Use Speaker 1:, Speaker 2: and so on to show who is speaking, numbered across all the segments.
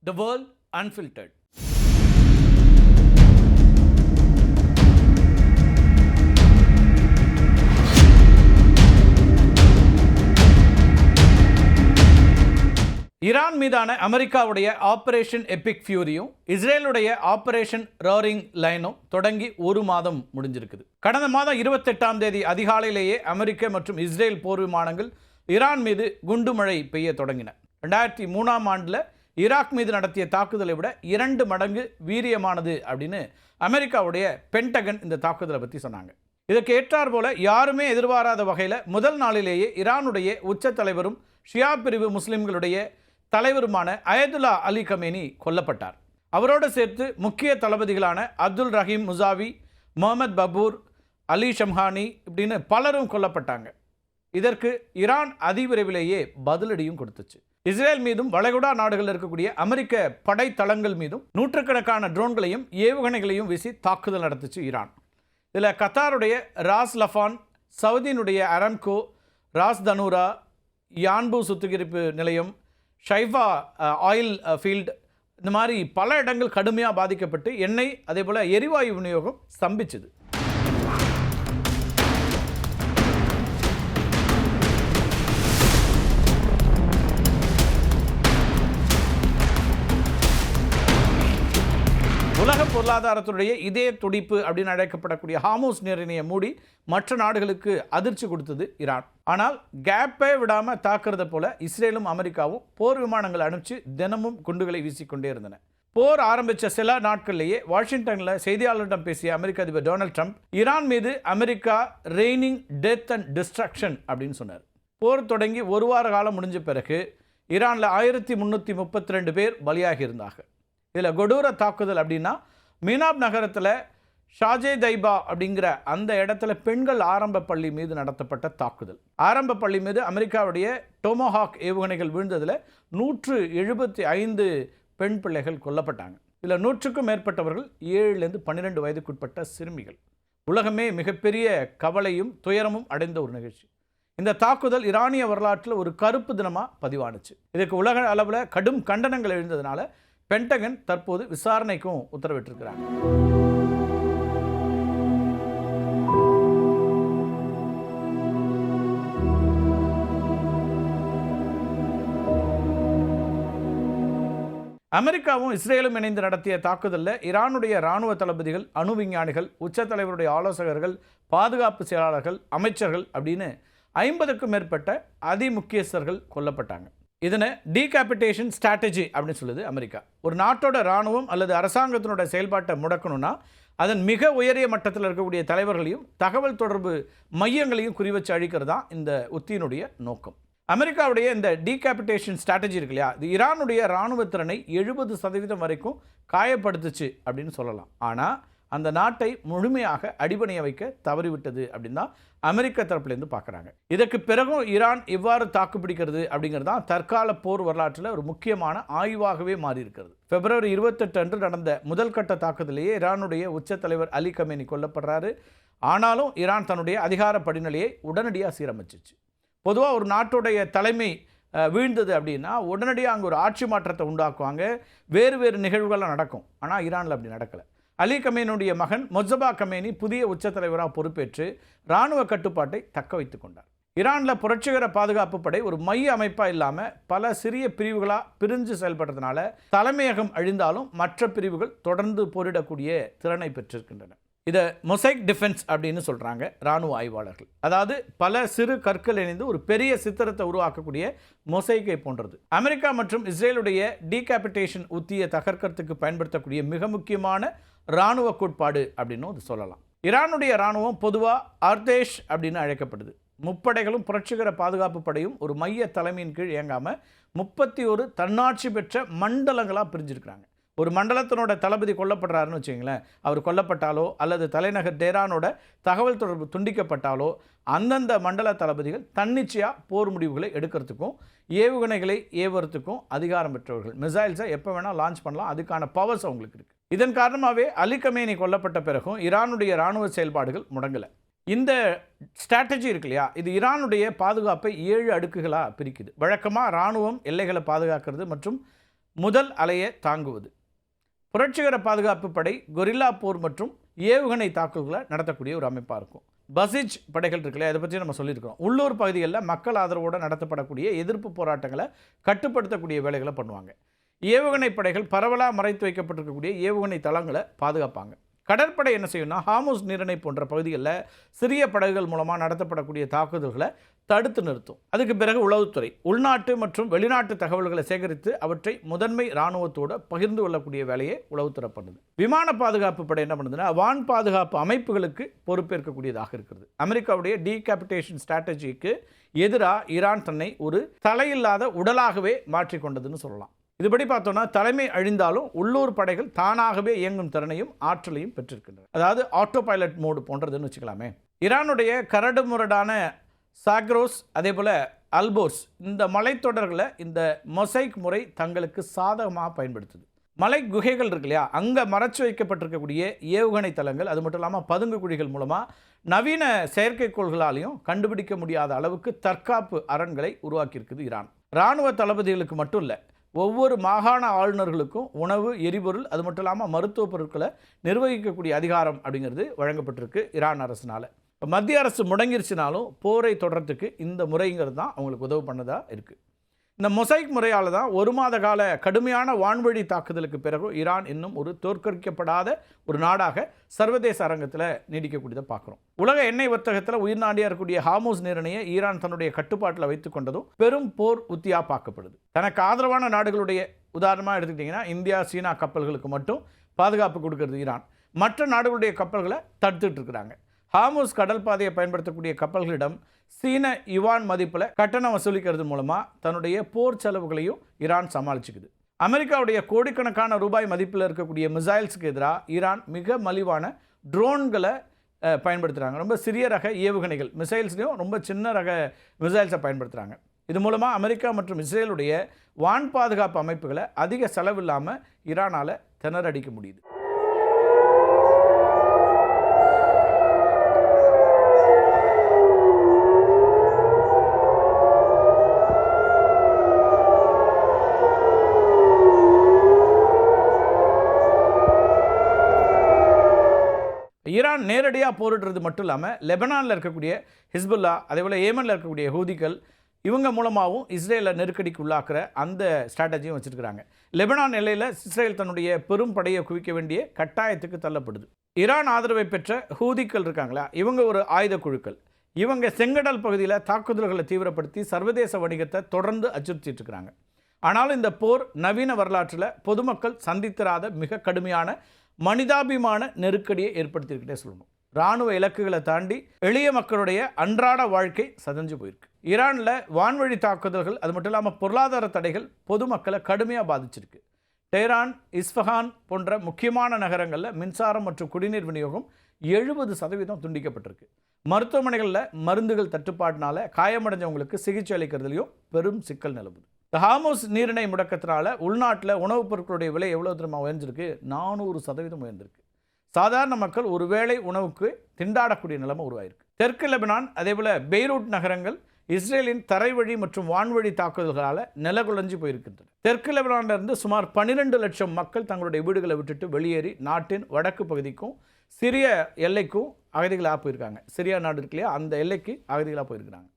Speaker 1: The World Unfiltered. Iran மீதான அமெரிக்காவுடைய operation Epic ஃபியூரியும் இஸ்ரேலுடைய ஆபரேஷன் ரோரிங் லைனும் தொடங்கி ஒரு மாதம் முடிஞ்சிருக்குது. கடந்த மாதம் 28ஆம் தேதி அதிகாலையிலேயே அமெரிக்க மற்றும் இஸ்ரேல் போர் விமானங்கள் ஈரான் மீது குண்டு மழை பெய்ய தொடங்கின. 2003ஆம் ஆண்டில் ஈராக் மீது நடத்திய தாக்குதலை விட 2 மடங்கு வீரியமானது அப்படின்னு அமெரிக்காவுடைய பென்டகன் இந்த தாக்குதலை பற்றி சொன்னாங்க. இதற்கு ஏற்றார் போல யாருமே எதிர்பாராத வகையில் முதல் நாளிலேயே ஈரானுடைய உச்ச தலைவரும் ஷியா பிரிவு முஸ்லிம்களுடைய தலைவருமான அயதுல்லா அலி கமேனி கொல்லப்பட்டார். அவரோடு சேர்த்து முக்கிய தளபதிகளான அப்துல் ரஹீம் முசாவி, முகமது பபூர், அலி ஷம்ஹானி இப்படின்னு பலரும் கொல்லப்பட்டாங்க. இதற்கு ஈரான் அதிவிரைவிலேயே பதிலடியும் கொடுத்துச்சு. இஸ்ரேல் மீதும் வளைகுடா நாடுகளில் இருக்கக்கூடிய அமெரிக்க படைத்தளங்கள் மீதும் நூற்றுக்கணக்கான ட்ரோன்களையும் ஏவுகணைகளையும் வீசி தாக்குதல் நடத்துச்சு ஈரான். இதில் கத்தாருடைய ராஸ் லஃபான், சவுதியினுடைய அரம்கோ, ராஸ் தனூரா, யான்பு சுத்திகரிப்பு நிலையம், ஷைஃபா ஆயில் ஃபீல்டு, இந்த மாதிரி பல இடங்கள் கடுமையாக பாதிக்கப்பட்டு எண்ணெய் அதே போல் எரிவாயு விநியோகம் ஸ்தம்பிச்சுது. உலக பொருளாதாரத்துடைய இதய துடிப்பு அப்படின்னு அழைக்கப்படக்கூடிய ஹார்மோஸ் நீரிணையை மூடி மற்ற நாடுகளுக்கு அதிர்ச்சி கொடுத்தது ஈரான். ஆனால் கேப்பே விடாமல் தாக்குறத போல இஸ்ரேலும் அமெரிக்காவும் போர் விமானங்கள் அனுப்பிச்சு தினமும் குண்டுகளை வீசிக்கொண்டே இருந்தன. போர் ஆரம்பித்த சில நாட்களிலேயே வாஷிங்டனில் செய்தியாளர்களிடம் பேசிய அமெரிக்க அதிபர் டொனால்ட் ட்ரம்ப் ஈரான் மீது America raining death and destruction அப்படின்னு சொன்னார். போர் தொடங்கி ஒரு வார காலம் முடிஞ்ச பிறகு ஈரானில் 1332 பேர் பலியாகி இருந்தாங்க. இதில் கொடூர தாக்குதல் அப்படின்னா மீனாப் நகரத்தில் ஷாஜே தைபா அப்படிங்கிற அந்த இடத்துல பெண்கள் ஆரம்ப பள்ளி மீது நடத்தப்பட்ட தாக்குதல். ஆரம்ப பள்ளி மீது அமெரிக்காவுடைய டோமோஹாக் ஏவுகணைகள் வீழ்ந்ததில் 175 பெண் பிள்ளைகள் கொல்லப்பட்டாங்க. இதில் 100க்கும் மேற்பட்டவர்கள் 7லேருந்து 12 வயதுக்குட்பட்ட சிறுமிகள். உலகமே மிகப்பெரிய கவலையும் துயரமும் அடைந்த ஒரு நிகழ்ச்சி. இந்த தாக்குதல் ஈரானிய வரலாற்றில் ஒரு கருப்பு தினமாக பதிவானுச்சு. இதுக்கு உலக அளவில் கடும் கண்டனங்கள் எழுந்ததுனால பென்டகன் தற்போது விசாரணைக்கும் உத்தரவிட்டிருக்கிறாங்க. அமெரிக்காவும் இஸ்ரேலும் இணைந்து நடத்திய தாக்குதலில் ஈரானுடைய இராணுவ தளபதிகள், அணு விஞ்ஞானிகள், உச்ச தலைவருடைய ஆலோசகர்கள், பாதுகாப்பு செயலாளர்கள், அமைச்சர்கள் அப்படின்னு 50க்கும் மேற்பட்ட அதிமுக்கியஸ்தர்கள் கொல்லப்பட்டாங்க. இதனை டீகேபிட்டேஷன் ஸ்ட்ராட்டஜி அப்படின்னு சொல்லுது அமெரிக்கா. ஒரு நாட்டோட இராணுவம் அல்லது அரசாங்கத்தினோட செயல்பாட்டை முடக்கணும்னா அதன் மிக உயரிய மட்டத்தில் இருக்கக்கூடிய தலைவர்களையும் தகவல் தொடர்பு மையங்களையும் குறிவச்சு அழிக்கிறது தான் இந்த உத்தியினுடைய நோக்கம். அமெரிக்காவுடைய இந்த டீகேபிட்டேஷன் ஸ்ட்ராட்டஜி இருக்கு இல்லையா, இது ஈரானுடைய இராணுவ திறனை 70% வரைக்கும் காயப்படுத்துச்சு அப்படின்னு சொல்லலாம். ஆனால் அந்த நாட்டை முழுமையாக அடிபணிய வைக்க தவறிவிட்டது அப்படின்னு தான் அமெரிக்க தரப்புலேருந்து பார்க்குறாங்க. இதற்கு பிறகும் ஈரான் இவ்வாறு தாக்குப்பிடிக்கிறது அப்படிங்கிறது தான் தற்கால போர் வரலாற்றில் ஒரு முக்கியமான ஆய்வாகவே மாறி இருக்கிறது. பிப்ரவரி 28 அன்று நடந்த முதல் கட்ட தாக்குதலையே ஈரானுடைய உச்ச தலைவர் அலி கமேனி கொல்லப்படுறாரு. ஆனாலும் ஈரான் தன்னுடைய அதிகார படிநிலையை உடனடியாக சீரமைச்சிச்சு. பொதுவாக ஒரு நாட்டுடைய தலைமை வீழ்ந்தது அப்படின்னா உடனடியாக அங்கே ஒரு ஆட்சி மாற்றத்தை உண்டாக்குவாங்க, வேறு வேறு நிகழ்வுகள்லாம் நடக்கும். ஆனால் ஈரானில் அப்படி நடக்கலை. அலி கமேனியுடைய மகன் மொஜபா கமேனி புதிய உச்ச தலைவராக பொறுப்பேற்று இராணுவ கட்டுப்பாட்டை தக்க வைத்து கொண்டார். ஈரானில் புரட்சிகர பாதுகாப்பு படை ஒரு மைய அமைப்பாக இல்லாமல் பல சிறிய பிரிவுகளாக பிரிஞ்சு செயல்படுறதுனால தலைமையகம் அழிந்தாலும் மற்ற பிரிவுகள் தொடர்ந்து போரிடக்கூடிய திறனை பெற்றிருக்கின்றன. இதை மொசைக் டிஃபென்ஸ் அப்படின்னு சொல்கிறாங்க இராணுவ ஆய்வாளர்கள். அதாவது பல சிறு கற்கள் இணைந்து ஒரு பெரிய சித்திரத்தை உருவாக்கக்கூடிய மொசைக்கை போன்றது. அமெரிக்கா மற்றும் இஸ்ரேலுடைய டீகேபிட்டேஷன் உத்தியை தகர்க்கறதுக்கு பயன்படுத்தக்கூடிய மிக முக்கியமான இராணுவ கோட்பாடு அப்படின்னு அது சொல்லலாம். ஈரானுடைய இராணுவம் பொதுவாக அர்தேஷ் அப்படின்னு அழைக்கப்படுது. முப்படைகளும் புரட்சிகர பாதுகாப்பு படையும் ஒரு மைய தலைமையின் கீழ் இயங்காமல் 31 தன்னாட்சி பெற்ற மண்டலங்களாக பிரிஞ்சிருக்கிறாங்க. ஒரு மண்டலத்தினோட தளபதி கொல்லப்படுறாருன்னு வச்சுங்களேன், அவர் கொல்லப்பட்டாலோ அல்லது தலைநகர் டெஹ்ரானோட தகவல் தொடர்பு துண்டிக்கப்பட்டாலோ அந்தந்த மண்டல தளபதிகள் தன்னிச்சையாக போர் முடிவுகளை எடுக்கிறதுக்கும் ஏவுகணைகளை ஏவுறதுக்கும் அதிகாரம் பெற்றவர்கள். மிசைல்ஸை எப்போ வேணால் லான்ச் பண்ணலாம், அதுக்கான பவர்ஸ் அவங்களுக்கு இருக்குது. இதன் காரணமாகவே அலி கமேனி கொல்லப்பட்ட பிறகும் ஈரானுடைய இராணுவ செயல்பாடுகள் முடங்கலை. இந்த ஸ்ட்ராட்டஜி இருக்கு இல்லையா, இது ஈரானுடைய பாதுகாப்பை 7 அடுக்குகளாக பிரிக்குது. வழக்கமாக இராணுவம் எல்லைகளை பாதுகாக்கிறது மற்றும் முதல் அலையை தாங்குவது. புரட்சிகர பாதுகாப்பு படை கொரில்லா போர் மற்றும் ஏவுகணை தாக்குதல்களை நடத்தக்கூடிய ஒரு அமைப்பாக இருக்கும். பசிஜ் படைகள் இருக்குல்ல, அதை பற்றி நம்ம சொல்லியிருக்கிறோம். உள்ளூர் பகுதிகளில் மக்கள் ஆதரவோடு நடத்தப்படக்கூடிய எதிர்ப்பு போராட்டங்களை கட்டுப்படுத்தக்கூடிய வேலைகளை பண்ணுவாங்க. ஏவுகணை படைகள் பரவலாக மறைத்து வைக்கப்பட்டிருக்கக்கூடிய ஏவுகணை தளங்களை பாதுகாப்பாங்க. கடற்படை என்ன செய்யும்னா ஹார்முஸ் நீரிணை போன்ற பகுதிகளில் சிறிய படகுகள் மூலமாக நடத்தப்படக்கூடிய தாக்குதல்களை தடுத்து நிறுத்தும். அதுக்கு பிறகு உளவுத்துறை உள்நாட்டு மற்றும் வெளிநாட்டு தகவல்களை சேகரித்து அவற்றை முதன்மை இராணுவத்தோடு பகிர்ந்து கொள்ளக்கூடிய வேலையை உளவுத்துறை பண்ணுது. விமான பாதுகாப்பு படை என்ன பண்ணுதுன்னா வான் பாதுகாப்பு அமைப்புகளுக்கு பொறுப்பேற்கக்கூடியதாக இருக்கிறது. அமெரிக்காவுடைய டீகேபிட்டேஷன் ஸ்ட்ராட்டஜிக்கு எதிராக ஈரான் தன்னை ஒரு தலையில்லாத உடலாகவே மாற்றிக்கொண்டதுன்னு சொல்லலாம். இதுபடி பார்த்தோம்னா தலைமை அழிந்தாலும் உள்ளூர் படைகள் தானாகவே இயங்கும் திறனையும் ஆற்றலையும் பெற்றிருக்கின்றன. அதாவது ஆட்டோ பைலட் மோடு போன்றதுன்னு வச்சுக்கலாமே. ஈரானுடைய கரடுமுரடான சாக்ரோஸ் அதே போல் அல்போர்ஸ் இந்த மலைத்தொடர்களை இந்த மொசைக் முறை தங்களுக்கு சாதகமாக பயன்படுத்துது. மலை குகைகள் இருக்கு இல்லையா, அங்கே மறைச்சு வைக்கப்பட்டிருக்கக்கூடிய ஏவுகணை தளங்கள், அது மட்டும் இல்லாமல் பதுங்கு குழிகள் மூலமாக நவீன செயற்கைக்கோள்களாலையும் கண்டுபிடிக்க முடியாத அளவுக்கு தற்காப்பு அரண்களை உருவாக்கியிருக்குது ஈரான். இராணுவ தளபதிகளுக்கு மட்டும் இல்லை, ஒவ்வொரு மாகாண ஆளுநர்களுக்கும் உணவு, எரிபொருள், அது மட்டும் இல்லாமல் மருத்துவ பொருட்களை நிர்வகிக்கக்கூடிய அதிகாரம் அப்படிங்கிறது வழங்கப்பட்டிருக்கு ஈரான் அரசினால். மத்திய அரசு முடங்கிருச்சுனாலும் போரை தொடர்றதுக்கு இந்த முறைங்கிறது தான் அவங்களுக்கு உதவு பண்ணதாக இருக்குது. இந்த மொசைக் முறையால் தான் ஒரு மாத கால கடுமையான வான்வழி தாக்குதலுக்கு பிறகு ஈரான் இன்னும் ஒரு தோற்கடிக்கப்படாத ஒரு நாடாக சர்வதேச அரங்கத்தில் நீடிக்கக்கூடியதை பார்க்குறோம். உலக எண்ணெய் வர்த்தகத்தில் உயிர்நாடியாக இருக்கக்கூடிய ஹார்முஸ் நீரிணையை ஈரான் தன்னுடைய கட்டுப்பாட்டில் வைத்து கொண்டதும் பெரும் போர் உத்தியாக பார்க்கப்படுது. தனக்கு ஆதரவான நாடுகளுடைய உதாரணமாக எடுத்துக்கிட்டிங்கன்னா இந்தியா, சீனா கப்பல்களுக்கு மட்டும் பாதுகாப்பு கொடுக்கறது ஈரான். மற்ற நாடுகளுடைய கப்பல்களை தடுத்துட்டு இருக்கிறாங்க. ஹார்முஸ் கடல் பாதையை பயன்படுத்தக்கூடிய கப்பல்களிடம் சீன யுவான் மதிப்பில் கட்டணம் வசூலிக்கிறது மூலமாக தன்னுடைய போர் செலவுகளையும் ஈரான் சமாளிச்சுக்குது. அமெரிக்காவுடைய கோடிக்கணக்கான ரூபாய் மதிப்பில் இருக்கக்கூடிய மிசைல்ஸுக்கு எதிராக ஈரான் மிக மலிவான ட்ரோன்களை பயன்படுத்துகிறாங்க. ரொம்ப சிறிய ரக ஏவுகணைகள், மிசைல்ஸ்லையும் ரொம்ப சின்ன ரக மிசைல்ஸை பயன்படுத்துகிறாங்க. இது மூலமாக அமெரிக்கா மற்றும் இஸ்ரேலுடைய வான் பாதுகாப்பு அமைப்புகளை அதிக செலவில்லாமல் ஈரானால் திணறடிக்க முடியுது. ஈரான் நேரடியாக போரிடுறது மட்டும் இல்லாமல் லெபனானில் இருக்கக்கூடிய ஹிஸ்புல்லா, அதேபோல் ஏமனில் இருக்கக்கூடிய ஹூதிகள், இவங்க மூலமாகவும் இஸ்ரேலை நெருக்கடிக்கு உள்ளாக்குற அந்த ஸ்ட்ராட்டஜியும் வச்சுருக்கிறாங்க. லெபனான் எல்லையில் இஸ்ரேல் தன்னுடைய பெரும் படையை குவிக்க வேண்டிய கட்டாயத்துக்கு தள்ளப்படுது. ஈரான் ஆதரவை பெற்ற ஹூதிகள் இருக்காங்களா, இவங்க ஒரு ஆயுத குழுக்கள். இவங்க செங்கடல் பகுதியில் தாக்குதல்களை தீவிரப்படுத்தி சர்வதேச வணிகத்தை தொடர்ந்து அச்சுறுத்திட்டு இருக்கிறாங்க. ஆனாலும் இந்த போர் நவீன வரலாற்றில் பொதுமக்கள் சந்தித்திராத மிக கடுமையான மனிதாபிமான நெருக்கடியை ஏற்படுத்தியிருக்கிட்டே சொல்லணும். இராணுவ இலக்குகளை தாண்டி எளிய மக்களுடைய அன்றாட வாழ்க்கை சதஞ்சு போயிருக்கு. ஈரானில் வான்வழி தாக்குதல்கள், அது மட்டும் இல்லாமல் பொருளாதார தடைகள் பொதுமக்களை கடுமையாக பாதிச்சிருக்கு. டெஹ்ரான், இஸ்ஃபஹான் போன்ற முக்கியமான நகரங்களில் மின்சாரம் மற்றும் குடிநீர் விநியோகம் 70% துண்டிக்கப்பட்டிருக்கு. மருத்துவமனைகளில் மருந்துகள் தட்டுப்பாட்டினால காயமடைஞ்சவங்களுக்கு சிகிச்சை அளிக்கிறதுலையும் பெரும் சிக்கல் நிலவுது. இந்த ஹார்முஸ் நீரிணை முடக்கத்தினால உள்நாட்டில் உணவுப் பொருட்களுடைய விலை எவ்வளோ தெரியுமா உயர்ந்திருக்கு? 400% உயர்ந்திருக்கு. சாதாரண மக்கள் ஒரு வேளை உணவுக்கு திண்டாடக்கூடிய நிலைமை உருவாயிருக்கு. தெற்கு லெபனான், அதேபோல் பெய்ரூட் நகரங்கள் இஸ்ரேலின் தரைவழி மற்றும் வான்வழி தாக்குதல்களால் நிலகுலைஞ்சு போயிருக்கின்றன. தெற்கு லெபனானிலிருந்து சுமார் 12 லட்சம் மக்கள் தங்களுடைய வீடுகளை விட்டுட்டு வெளியேறி நாட்டின் வடக்கு பகுதிக்கும் சிரிய எல்லைக்கும் அகதிகளாக போயிருக்காங்க. சிரியா நாடு இருக்கு இல்லையா, அந்த எல்லைக்கு அகதிகளாக போயிருக்கிறாங்க.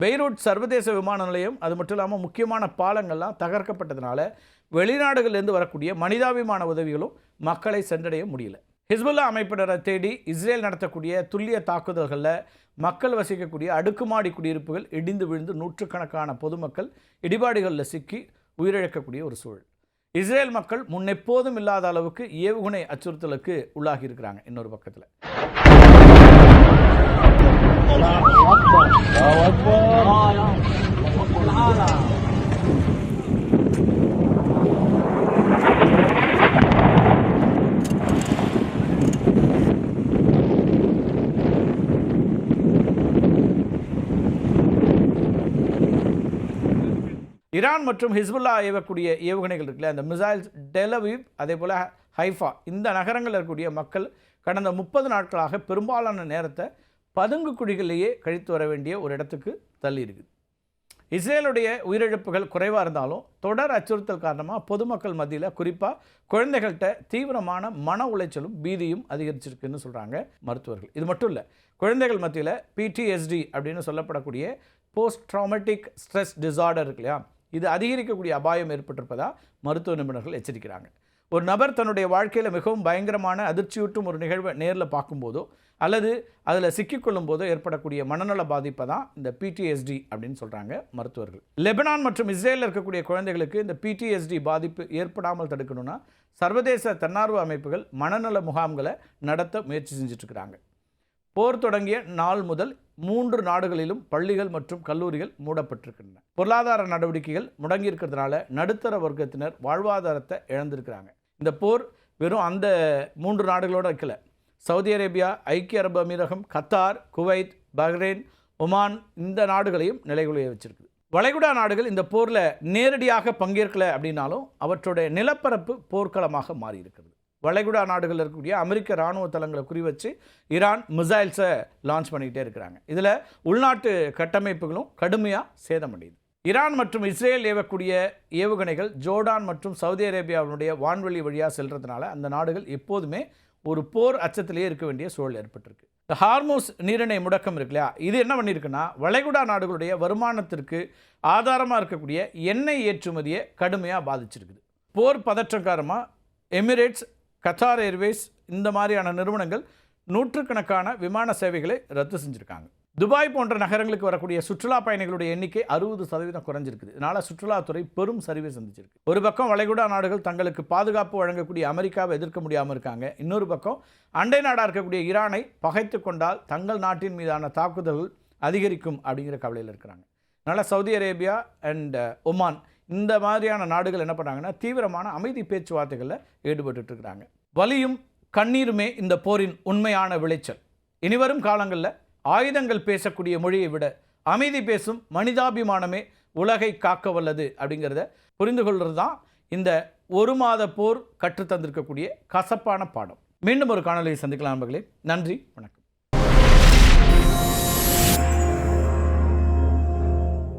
Speaker 1: பெய்ரூட் சர்வதேச விமான நிலையம், அது மட்டும் இல்லாமல் முக்கியமான பாலங்கள்லாம் தகர்க்கப்பட்டதுனால வெளிநாடுகளிலிருந்து வரக்கூடிய மனிதாபிமான உதவிகளும் மக்களை சென்றடைய முடியல. ஹிஸ்புல்லா அமைப்பினரை தேடி இஸ்ரேல் நடத்தக்கூடிய துல்லிய தாக்குதல்களில் மக்கள் வசிக்கக்கூடிய அடுக்குமாடி குடியிருப்புகள் இடிந்து விழுந்து நூற்றுக்கணக்கான பொதுமக்கள் இடிபாடுகளில் சிக்கி உயிரிழக்கக்கூடிய ஒரு சூழல். இஸ்ரேல் மக்கள் முன்னெப்போதும் இல்லாத அளவுக்கு ஏவுகணை அச்சுறுத்தலுக்கு உள்ளாகி இருக்கிறாங்க. இன்னொரு பக்கத்தில் ஈரான் மற்றும் ஹிஸ்புல்லா ஏவக்கூடிய ஏவுகணைகள் இருக்குல்ல, அந்த மிசைல்ஸ் டெலவீவ், அதே போல் ஹைஃபா, இந்த நகரங்களில் இருக்கக்கூடிய மக்கள் கடந்த 30 நாட்களாக பெரும்பாலான நேரத்தை பதுங்கு குழிகளிலேயே கழித்து வர வேண்டிய ஒரு இடத்துக்கு தள்ளி இருக்குது. இஸ்ரேலுடைய உயிரிழப்புகள் குறைவாக இருந்தாலும் தொடர் அச்சுறுத்தல் காரணமாக பொதுமக்கள் மத்தியில் குறிப்பாக குழந்தைகள்கிட்ட தீவிரமான மன உளைச்சலும் பீதியும் அதிகரிச்சிருக்குன்னு சொல்கிறாங்க மருத்துவர்கள். இது மட்டும் இல்லை, குழந்தைகள் மத்தியில் PTSD அப்படின்னு சொல்லப்படக்கூடிய போஸ்ட் ட்ராமேட்டிக் ஸ்ட்ரெஸ் டிசார்டர் இருக்கு இல்லையா, இது அதிகரிக்கக்கூடிய அபாயம் ஏற்பட்டிருப்பதா மருத்துவ நிபுணர்கள் எச்சரிக்கிறாங்க. ஒரு நபர் தன்னுடைய வாழ்க்கையில் மிகவும் பயங்கரமான அதிர்ச்சியூட்டும் ஒரு நிகழ்வை நேரில் பார்க்கும்போதோ அல்லது அதில் சிக்கிக்கொள்ளும் போதோ ஏற்படக்கூடிய மனநல பாதிப்பை தான் இந்த PTSD அப்படின்னு சொல்கிறாங்க மருத்துவர்கள். லெபனான் மற்றும் இஸ்ரேலில் இருக்கக்கூடிய குழந்தைகளுக்கு இந்த PTSD பாதிப்பு ஏற்படாமல் தடுக்கணும்னா சர்வதேச தன்னார்வ அமைப்புகள் மனநல முகாம்களை நடத்த முயற்சி செஞ்சிட்ருக்கிறாங்க. போர் தொடங்கிய நாள் முதல் 3 நாடுகளிலும் பள்ளிகள் மற்றும் கல்லூரிகள் மூடப்பட்டிருக்கின்றன. பொருளாதார நடவடிக்கைகள் முடங்கியிருக்கிறதுனால நடுத்தர வர்க்கத்தினர் வாழ்வாதாரத்தை இழந்திருக்கிறாங்க. இந்த போர் வெறும் அந்த 3 நாடுகளோடு இருக்கல. சவுதி அரேபியா, ஐக்கிய அரபு அமீரகம், கத்தார், குவைத், பஹ்ரைன், ஒமான் இந்த நாடுகளையும் நிலைகுலைய வச்சிருக்கு. வளைகுடா நாடுகள் இந்த போரில் நேரடியாக பங்கேற்கலை அப்படின்னாலும் அவற்றுடைய நிலப்பரப்பு போர்க்களமாக மாறி இருக்கிறது. வளைகுடா நாடுகள் இருக்கக்கூடிய அமெரிக்க இராணுவ தளங்களை குறிவச்சு ஈரான் மிசைல்ஸை லான்ச் பண்ணிக்கிட்டே இருக்கிறாங்க. இதில் உள்நாட்டு கட்டமைப்புகளும் கடுமையாக சேதமடையுது. ஈரான் மற்றும் இஸ்ரேல் ஏவக்கூடிய ஏவுகணைகள் ஜோர்டான் மற்றும் சவுதி அரேபியாவினுடைய வான்வெளி வழியாக செல்றதுனால அந்த நாடுகள் எப்போதுமே ஒரு போர் அச்சத்திலேயே இருக்க வேண்டிய சூழல் ஏற்பட்டிருக்கு. இந்த ஹார்மோஸ் நீரிணை முடக்கம் இருக்கு இல்லையா, இது என்ன பண்ணியிருக்குன்னா வளைகுடா நாடுகளுடைய வருமானத்திற்கு ஆதாரமாக இருக்கக்கூடிய எண்ணெய் ஏற்றுமதியை கடுமையாக பாதிச்சிருக்குது. போர் பதற்றம் காரணமாக எமிரேட்ஸ், கத்தார் ஏர்வேஸ் இந்த மாதிரியான நிறுவனங்கள் நூற்றுக்கணக்கான விமான சேவைகளை ரத்து செஞ்சுருக்காங்க. துபாய் போன்ற நகரங்களுக்கு வரக்கூடிய சுற்றுலா பயணிகளுடைய எண்ணிக்கை 60% குறைஞ்சிருக்குது. இதனால் சுற்றுலாத்துறை பெரும் சரிவை சந்திச்சிருக்கு. ஒரு பக்கம் வளைகுடா நாடுகள் தங்களுக்கு பாதுகாப்பு வழங்கக்கூடிய அமெரிக்காவை எதிர்க்க முடியாமல் இருக்காங்க. இன்னொரு பக்கம் அண்டை நாடாக இருக்கக்கூடிய ஈரானை பகைத்து கொண்டால் தங்கள் நாட்டின் மீதான தாக்குதல்கள் அதிகரிக்கும் அப்படிங்கிற கவலையில் இருக்கிறாங்க. அதனால் சவுதி அரேபியா அண்ட் ஒமான் இந்த மாதிரியான நாடுகள் என்ன பண்ணுறாங்கன்னா தீவிரமான அமைதி பேச்சுவார்த்தைகளில் ஈடுபட்டு இருக்கிறாங்க. வலியும் கண்ணீருமே இந்த போரின் உண்மையான விளைச்சல். இனிவரும் காலங்களில் ஆயுதங்கள் பேசக்கூடிய மொழியை விட அமைதி பேசும் மனிதாபிமானமே உலகை காக்க வல்லது அப்படிங்கிறத புரிந்து கொள்வது தான் இந்த 1 மாத போர் கற்றுத்தந்திருக்கக்கூடிய கசப்பான பாடம். மீண்டும் ஒரு காணொலியை சந்திக்கலாம் நண்பர்களே. நன்றி, வணக்கம்.